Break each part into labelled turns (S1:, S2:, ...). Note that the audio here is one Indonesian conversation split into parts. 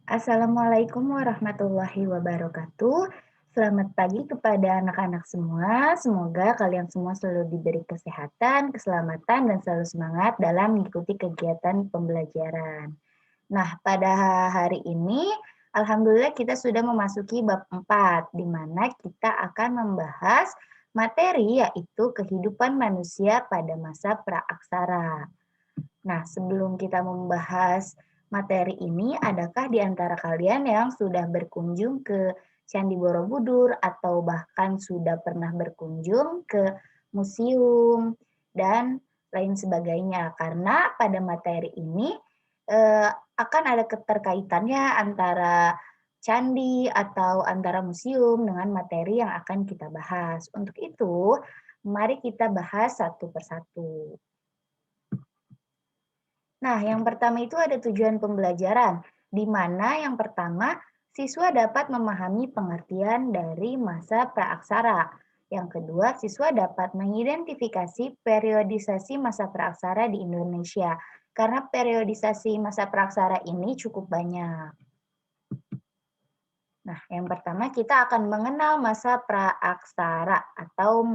S1: Assalamualaikum warahmatullahi wabarakatuh. Selamat pagi kepada anak-anak semua. Semoga kalian semua selalu diberi kesehatan, keselamatan, dan selalu semangat dalam mengikuti kegiatan pembelajaran. Nah, pada hari ini, alhamdulillah kita sudah memasuki bab 4, di mana kita akan membahas materi yaitu kehidupan manusia pada masa praaksara. Nah, sebelum kita membahas materi ini, adakah di antara kalian yang sudah berkunjung ke Candi Borobudur atau bahkan sudah pernah berkunjung ke museum dan lain sebagainya? Karena pada materi ini akan ada keterkaitannya antara candi atau antara museum dengan materi yang akan kita bahas. Untuk itu, mari kita bahas satu persatu. Nah, yang pertama itu ada tujuan pembelajaran, di mana yang pertama siswa dapat memahami pengertian dari masa praaksara. Yang kedua, siswa dapat mengidentifikasi periodisasi masa praaksara di Indonesia. Karena periodisasi masa praaksara ini cukup banyak. Nah, yang pertama kita akan mengenal masa praaksara atau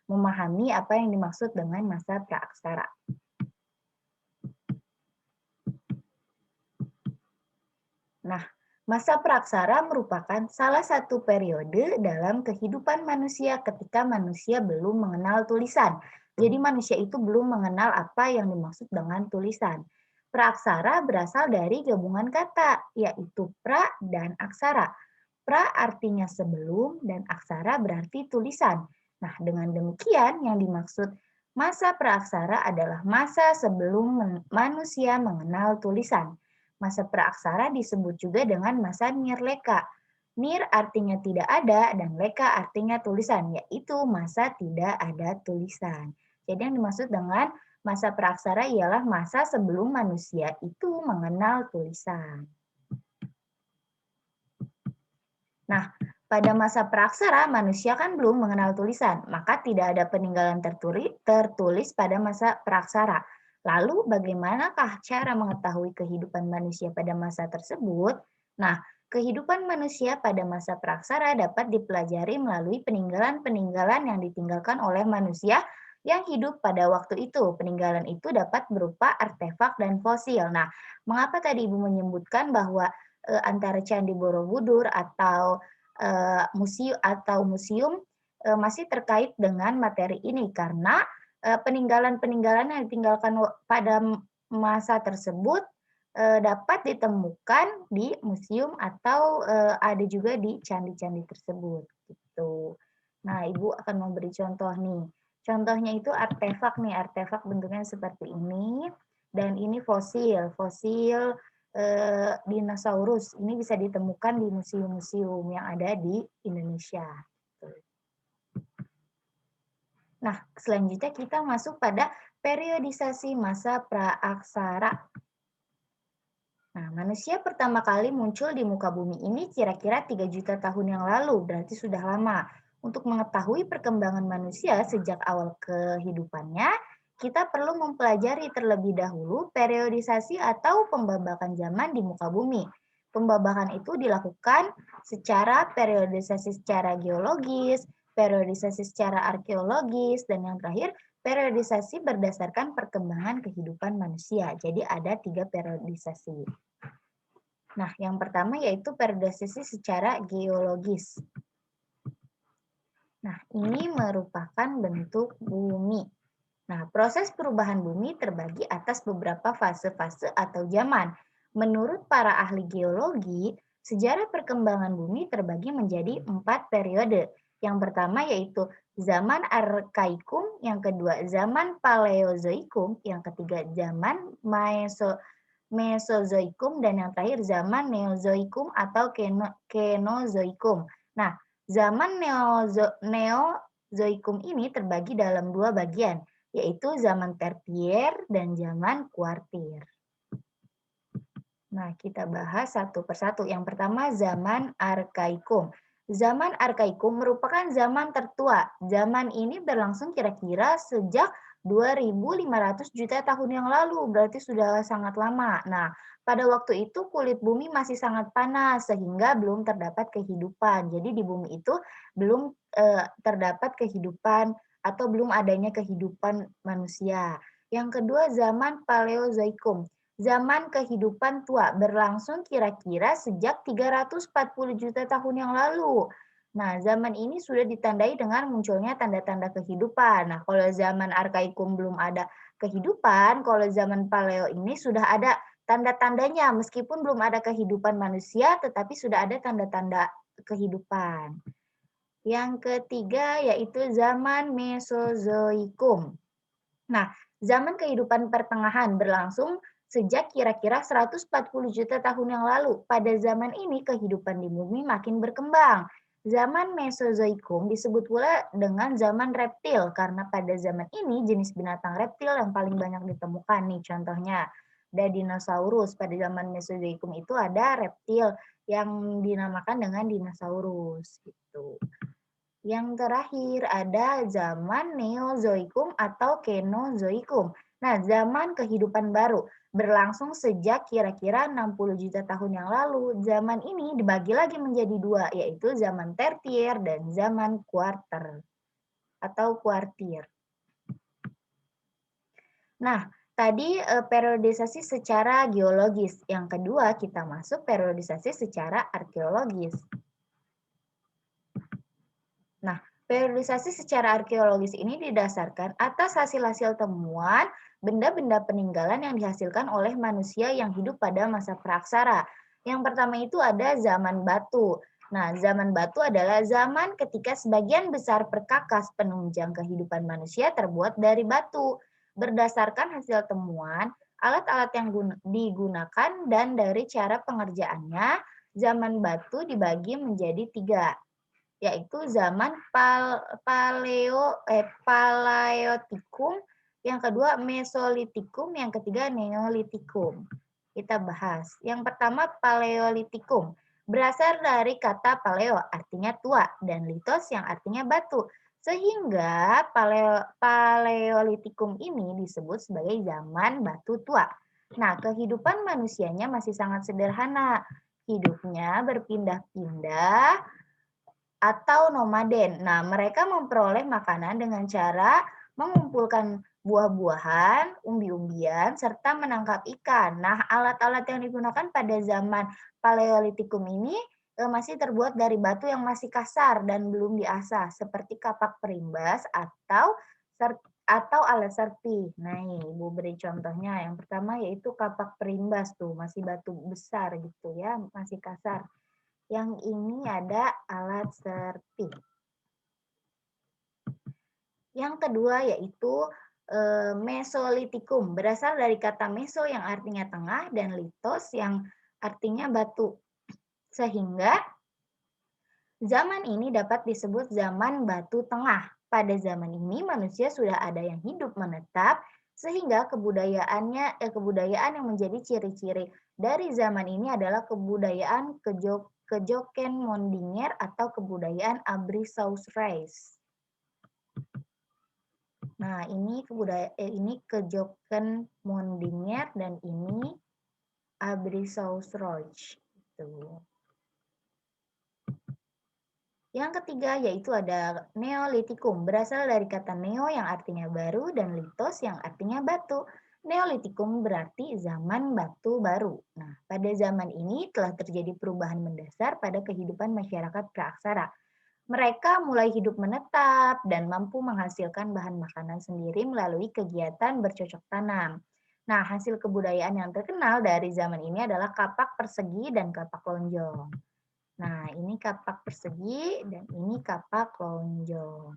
S1: memahami apa yang dimaksud dengan masa praaksara. Nah, masa praksara merupakan salah satu periode dalam kehidupan manusia ketika manusia belum mengenal tulisan. Jadi manusia itu belum mengenal apa yang dimaksud dengan tulisan. Praksara berasal dari gabungan kata, yaitu pra dan aksara. Pra artinya sebelum dan aksara berarti tulisan. Nah, dengan demikian yang dimaksud masa praaksara adalah masa sebelum manusia mengenal tulisan. Masa praaksara disebut juga dengan masa nirleka. Nir artinya tidak ada dan leka artinya tulisan, yaitu masa tidak ada tulisan. Jadi yang dimaksud dengan masa praaksara ialah masa sebelum manusia itu mengenal tulisan. Nah, pada masa praaksara manusia kan belum mengenal tulisan, maka tidak ada peninggalan tertulis pada masa praaksara. Lalu bagaimanakah cara mengetahui kehidupan manusia pada masa tersebut? Nah, kehidupan manusia pada masa praaksara dapat dipelajari melalui peninggalan-peninggalan yang ditinggalkan oleh manusia yang hidup pada waktu itu. Peninggalan itu dapat berupa artefak dan fosil. Nah, mengapa tadi Ibu menyebutkan bahwa antara Candi Borobudur atau museum masih terkait dengan materi ini karena peninggalan-peninggalan yang ditinggalkan pada masa tersebut dapat ditemukan di museum atau ada juga di candi-candi tersebut gitu. Nah, Ibu akan memberi contoh nih. Contohnya itu artefak nih, artefak bentuknya seperti ini dan ini fosil, fosil dinosaurus. Ini bisa ditemukan di museum-museum yang ada di Indonesia. Nah, selanjutnya kita masuk pada periodisasi masa praaksara. Nah, manusia pertama kali muncul di muka bumi ini kira-kira 3 juta tahun yang lalu, berarti sudah lama. Untuk mengetahui perkembangan manusia sejak awal kehidupannya, kita perlu mempelajari terlebih dahulu periodisasi atau pembabakan zaman di muka bumi. Pembabakan itu dilakukan secara periodisasi secara geologis, periodisasi secara arkeologis, dan yang terakhir periodisasi berdasarkan perkembangan kehidupan manusia. Jadi ada 3 periodisasi. Nah, yang pertama yaitu periodisasi secara geologis. Nah, ini merupakan bentuk bumi. Nah, proses perubahan bumi terbagi atas beberapa fase-fase atau zaman. Menurut para ahli geologi, sejarah perkembangan bumi terbagi menjadi 4 periode. Yang pertama yaitu zaman Arkaikum, yang kedua zaman Paleozoikum, yang ketiga zaman Mesozoikum, dan yang terakhir zaman Neozoikum atau Kenozoikum. Nah, zaman Neozoikum ini terbagi dalam 2 bagian, yaitu zaman tertier dan zaman kuartir. Nah, kita bahas satu persatu. Yang pertama, zaman Arkaikum. Zaman Arkaikum merupakan zaman tertua. Zaman ini berlangsung kira-kira sejak 2.500 juta tahun yang lalu, berarti sudah sangat lama. Nah, pada waktu itu kulit bumi masih sangat panas sehingga belum terdapat kehidupan. Jadi di bumi itu belum terdapat kehidupan atau belum adanya kehidupan manusia. Yang kedua, zaman Paleozoikum. Zaman kehidupan tua berlangsung kira-kira sejak 340 juta tahun yang lalu. Nah, zaman ini sudah ditandai dengan munculnya tanda-tanda kehidupan. Nah, kalau zaman Arkaikum belum ada kehidupan, kalau zaman Paleo ini sudah ada tanda-tandanya. Meskipun belum ada kehidupan manusia, tetapi sudah ada tanda-tanda kehidupan. Yang ketiga yaitu zaman Mesozoikum. Nah, zaman kehidupan pertengahan berlangsung sejak kira-kira 140 juta tahun yang lalu. Pada zaman ini kehidupan di bumi makin berkembang. Zaman Mesozoikum disebut pula dengan zaman reptil karena pada zaman ini jenis binatang reptil yang paling banyak ditemukan nih contohnya. Ada dinosaurus. Pada zaman Mesozoikum itu ada reptil yang dinamakan dengan dinosaurus gitu. Yang terakhir ada zaman Neozoikum atau Kenozoikum. Nah, zaman kehidupan baru berlangsung sejak kira-kira 60 juta tahun yang lalu. Zaman ini dibagi lagi menjadi dua, yaitu zaman tertier dan zaman kuarter atau kuartir. Nah, tadi periodisasi secara geologis. Yang kedua, kita masuk periodisasi secara arkeologis. Nah, periodisasi secara arkeologis ini didasarkan atas hasil-hasil temuan benda-benda peninggalan yang dihasilkan oleh manusia yang hidup pada masa praaksara. Yang pertama itu ada zaman batu. Nah, zaman batu adalah zaman ketika sebagian besar perkakas penunjang kehidupan manusia terbuat dari batu. Berdasarkan hasil temuan, alat-alat yang digunakan dan dari cara pengerjaannya, zaman batu dibagi menjadi tiga, yaitu zaman Paleolitikum, yang kedua Mesolitikum, yang ketiga Neolitikum. Kita bahas. Yang pertama Paleolitikum. Berasal dari kata paleo, artinya tua, dan litos yang artinya batu. Sehingga Paleolitikum ini disebut sebagai zaman batu tua. Nah, kehidupan manusianya masih sangat sederhana. Hidupnya berpindah-pindah atau nomaden. Nah, mereka memperoleh makanan dengan cara mengumpulkan buah-buahan, umbi-umbian, serta menangkap ikan. Nah, alat-alat yang digunakan pada zaman Paleolitikum ini masih terbuat dari batu yang masih kasar dan belum diasah, seperti kapak perimbas atau alat serpi. Nah, Ibu beri contohnya. Yang pertama yaitu kapak perimbas tuh, masih batu besar gitu ya, masih kasar. Yang ini ada alat serpi. Yang kedua yaitu Mesolitikum, berasal dari kata meso yang artinya tengah dan litos yang artinya batu. Sehingga zaman ini dapat disebut zaman batu tengah. Pada zaman ini manusia sudah ada yang hidup menetap sehingga kebudayaan yang menjadi ciri-ciri dari zaman ini adalah kebudayaan Kejoken Mondinger atau kebudayaan Abrisausrais. Nah, ini Kejoken Mondinger dan ini Abrisausrais. Gitu. Yang ketiga yaitu ada Neolitikum, berasal dari kata neo yang artinya baru dan litos yang artinya batu. Neolitikum berarti zaman batu baru. Nah, pada zaman ini telah terjadi perubahan mendasar pada kehidupan masyarakat praaksara. Mereka mulai hidup menetap dan mampu menghasilkan bahan makanan sendiri melalui kegiatan bercocok tanam. Nah, hasil kebudayaan yang terkenal dari zaman ini adalah kapak persegi dan kapak lonjong. Nah, ini kapak persegi dan ini kapak lonjong.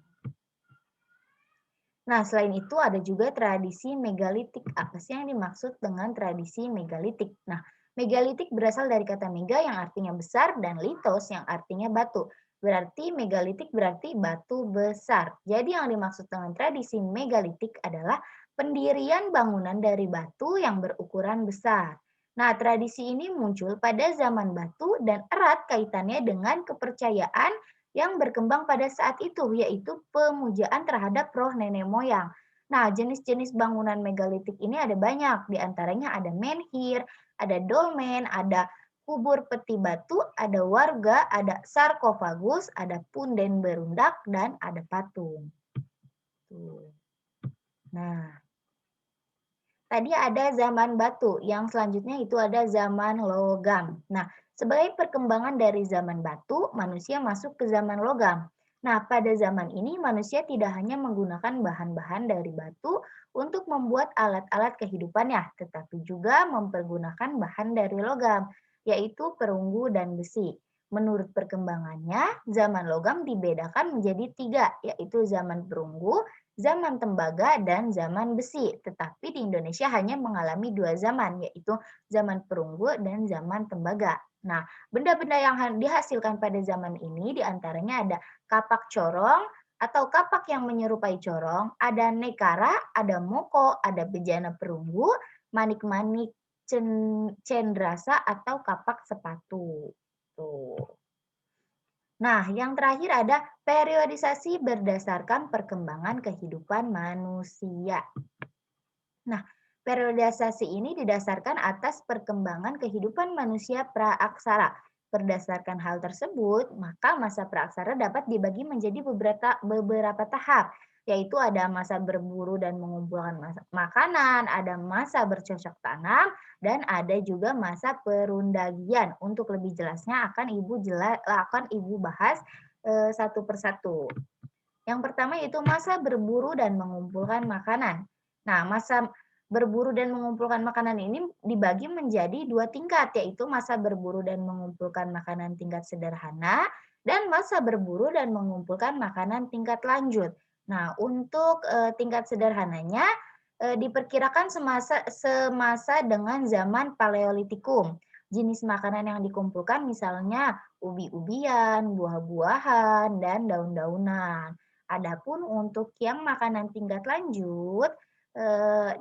S1: Nah, selain itu ada juga tradisi megalitik. Apa sih yang dimaksud dengan tradisi megalitik? Nah, megalitik berasal dari kata mega yang artinya besar dan litos yang artinya batu. Berarti megalitik berarti batu besar. Jadi yang dimaksud dengan tradisi megalitik adalah pendirian bangunan dari batu yang berukuran besar. Nah, tradisi ini muncul pada zaman batu dan erat kaitannya dengan kepercayaan yang berkembang pada saat itu, yaitu pemujaan terhadap roh nenek moyang. Nah, jenis-jenis bangunan megalitik ini ada banyak, di antaranya ada menhir, ada dolmen, ada kubur peti batu, ada warga, ada sarkofagus, ada punden berundak, dan ada patung. Tuh. Nah, tadi ada zaman batu, yang selanjutnya itu ada zaman logam. Nah, sebagai perkembangan dari zaman batu, manusia masuk ke zaman logam. Nah, pada zaman ini manusia tidak hanya menggunakan bahan-bahan dari batu untuk membuat alat-alat kehidupannya, tetapi juga mempergunakan bahan dari logam, yaitu perunggu dan besi. Menurut perkembangannya, zaman logam dibedakan menjadi tiga, yaitu zaman perunggu, zaman tembaga, dan zaman besi. Tetapi di Indonesia hanya mengalami dua zaman, yaitu zaman perunggu dan zaman tembaga. Nah, benda-benda yang dihasilkan pada zaman ini diantaranya ada kapak corong atau kapak yang menyerupai corong, ada nekara, ada moko, ada bejana perunggu, manik-manik cendrasa atau kapak sepatu. Tuh. Nah, yang terakhir ada periodisasi berdasarkan perkembangan kehidupan manusia. Nah, periodisasi ini didasarkan atas perkembangan kehidupan manusia praaksara. Berdasarkan hal tersebut, maka masa praaksara dapat dibagi menjadi beberapa tahap, yaitu ada masa berburu dan mengumpulkan makanan, ada masa bercocok tanam, dan ada juga masa perundagian. Untuk lebih jelasnya akan ibu bahas satu persatu. Yang pertama yaitu masa berburu dan mengumpulkan makanan. Nah, masa berburu dan mengumpulkan makanan ini dibagi menjadi dua tingkat, yaitu masa berburu dan mengumpulkan makanan tingkat sederhana dan masa berburu dan mengumpulkan makanan tingkat lanjut. Nah, untuk tingkat sederhananya diperkirakan semasa dengan zaman Paleolitikum. Jenis makanan yang dikumpulkan misalnya ubi-ubian, buah-buahan, dan daun-daunan. Adapun untuk yang makanan tingkat lanjut,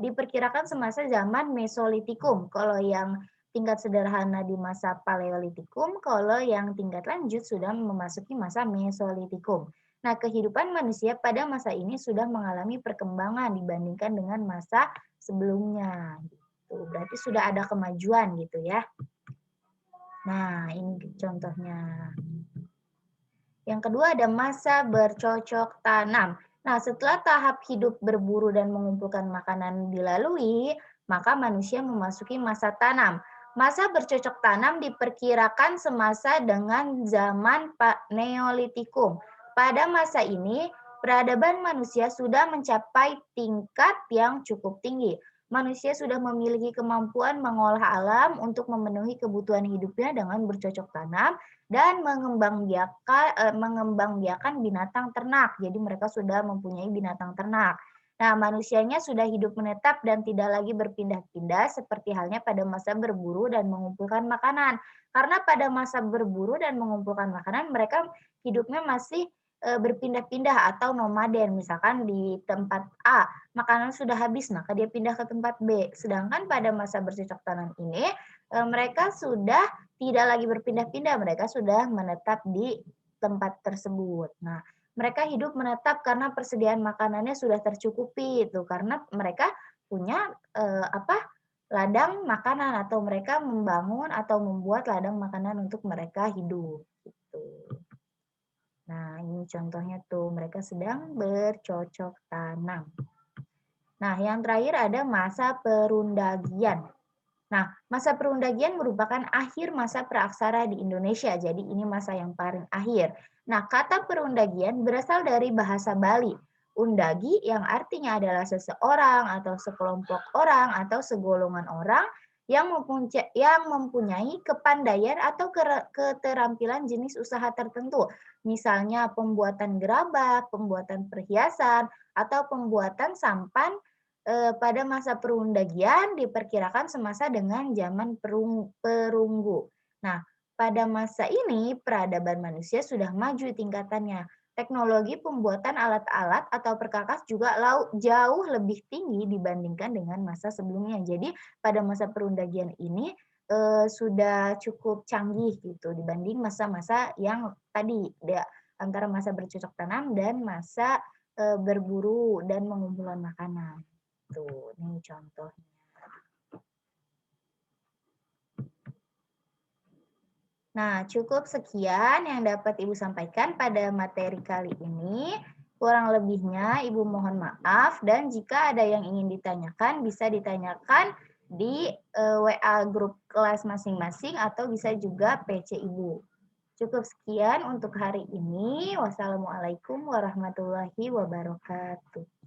S1: diperkirakan semasa zaman Mesolitikum. Kalau yang tingkat sederhana di masa Paleolitikum, kalau yang tingkat lanjut sudah memasuki masa Mesolitikum. Nah, kehidupan manusia pada masa ini sudah mengalami perkembangan dibandingkan dengan masa sebelumnya. Gitu. Berarti sudah ada kemajuan gitu ya. Nah, ini contohnya. Yang kedua ada masa bercocok tanam. Nah, setelah tahap hidup berburu dan mengumpulkan makanan dilalui, maka manusia memasuki masa tanam. Masa bercocok tanam diperkirakan semasa dengan zaman Neolitikum. Pada masa ini, peradaban manusia sudah mencapai tingkat yang cukup tinggi. Manusia sudah memiliki kemampuan mengolah alam untuk memenuhi kebutuhan hidupnya dengan bercocok tanam dan mengembangbiakan binatang ternak. Jadi mereka sudah mempunyai binatang ternak. Nah, manusianya sudah hidup menetap dan tidak lagi berpindah-pindah seperti halnya pada masa berburu dan mengumpulkan makanan. Karena pada masa berburu dan mengumpulkan makanan, mereka hidupnya masih berpindah-pindah atau nomaden. Misalkan di tempat A, makanan sudah habis, maka dia pindah ke tempat B. Sedangkan pada masa bercocok tanam ini, mereka sudah tidak lagi berpindah-pindah, mereka sudah menetap di tempat tersebut. Nah, mereka hidup menetap karena persediaan makanannya sudah tercukupi itu karena mereka punya ladang makanan atau mereka membangun atau membuat ladang makanan untuk mereka hidup gitu. Nah, ini contohnya tuh mereka sedang bercocok tanam. Nah, yang terakhir ada masa perundagian. Nah, masa perundagian merupakan akhir masa praaksara di Indonesia. Jadi ini masa yang paling akhir. Nah, kata perundagian berasal dari bahasa Bali. Undagi yang artinya adalah seseorang atau sekelompok orang atau segolongan orang yang mempunyai kepandaian atau keterampilan jenis usaha tertentu. Misalnya pembuatan gerabah, pembuatan perhiasan, atau pembuatan sampan. Pada masa perundagian diperkirakan semasa dengan zaman perunggu. Nah, pada masa ini peradaban manusia sudah maju tingkatannya. teknologi pembuatan alat-alat atau perkakas juga jauh lebih tinggi dibandingkan dengan masa sebelumnya. Jadi pada masa perundagian ini sudah cukup canggih gitu dibanding masa-masa yang tadi antara masa bercocok tanam dan masa berburu dan mengumpulkan makanan. Tuh, ini contohnya. Nah, cukup sekian yang dapat Ibu sampaikan pada materi kali ini. Kurang lebihnya Ibu mohon maaf dan jika ada yang ingin ditanyakan bisa ditanyakan di WA grup kelas masing-masing atau bisa juga PC Ibu. Cukup sekian untuk hari ini. Wassalamualaikum warahmatullahi wabarakatuh.